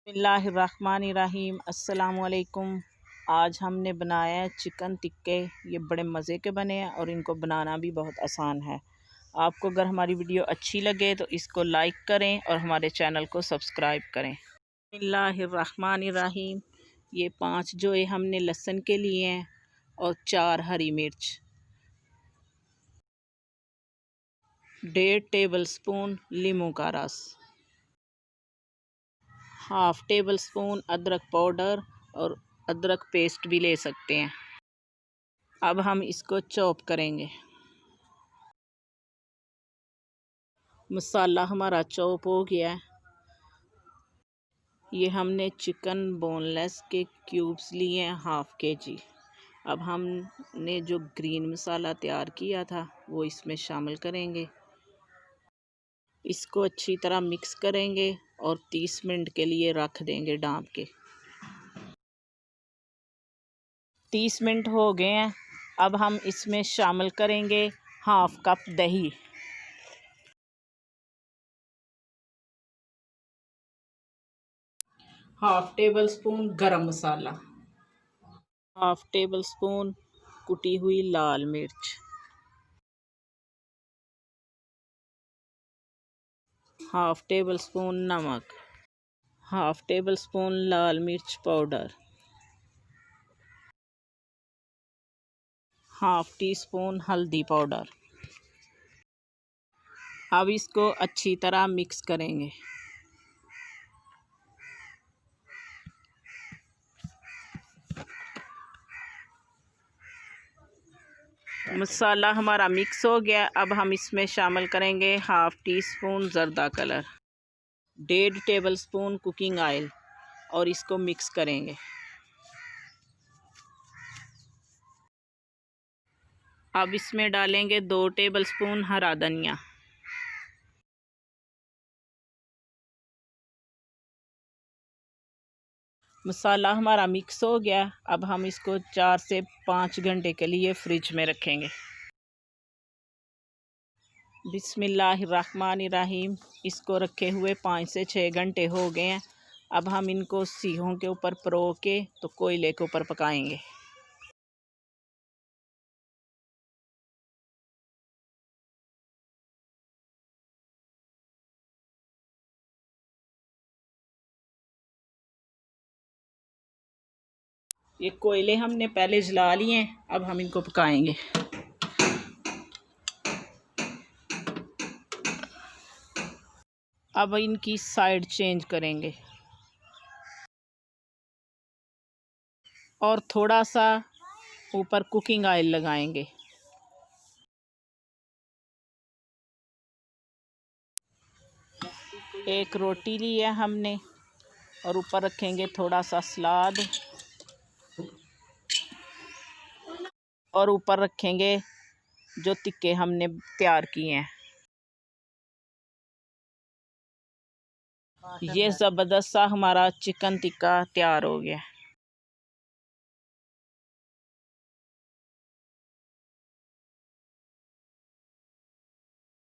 बिस्मिल्लाहिर्रहमानिर्रहीम। अस्सलामुअलैकुम। आज हमने बनाया है चिकन टिक्के। ये बड़े मज़े के बने हैं और इनको बनाना भी बहुत आसान है। आपको अगर हमारी वीडियो अच्छी लगे तो इसको लाइक करें और हमारे चैनल को सब्सक्राइब करें। बिस्मिल्लाहिर्रहमानिर्रहीम। ये 5 जोए हमने लहसुन के लिए हैं और 4 हरी मिर्च, 1.5 टेबल स्पून लीमू का रस, हाफ़ टेबल स्पून अदरक पाउडर और अदरक पेस्ट भी ले सकते हैं। अब हम इसको चॉप करेंगे। मसाला हमारा चॉप हो गया है। ये हमने चिकन बोनलेस के क्यूब्स लिए हैं 1/2 kg। अब हमने जो ग्रीन मसाला तैयार किया था वो इसमें शामिल करेंगे। इसको अच्छी तरह मिक्स करेंगे और 30 मिनट के लिए रख देंगे ढाँप के। 30 मिनट हो गए हैं। अब हम इसमें शामिल करेंगे 1/2 कप दही, हाफ़ टेबल स्पून गरम मसाला, हाफ़ टेबल स्पून कुटी हुई लाल मिर्च, हाफ़ टेबल स्पून नमक, हाफ़ टेबल स्पून लाल मिर्च पाउडर, हाफ़ टी स्पून हल्दी पाउडर। अब इसको अच्छी तरह मिक्स करेंगे। मसाला हमारा मिक्स हो गया। अब हम इसमें शामिल करेंगे half teaspoon zarda colour, 1.5 tablespoon cooking oil और इसको मिक्स करेंगे। अब इसमें डालेंगे 2 टेबल स्पून हरा धनिया, मसाला हमारा मिक्स हो गया। अब हम इसको 4 से 5 घंटे के लिए फ्रिज में रखेंगे। बिस्मिल्लाहिर्रहमानिर्रहीम। इसको रखे हुए 5 से 6 घंटे हो गए हैं। अब हम इनको सीहों के ऊपर परो के तो कोयले के ऊपर पकाएंगे। ये कोयले हमने पहले जला लिए हैं। अब हम इनको पकाएंगे। अब इनकी साइड चेंज करेंगे और थोड़ा सा ऊपर कुकिंग ऑयल लगाएंगे। एक रोटी ली है हमने और ऊपर रखेंगे थोड़ा सा सलाद और ऊपर रखेंगे जो टिक्के हमने तैयार किए हैं। ये ज़बरदस्त सा हमारा चिकन टिक्का तैयार हो गया।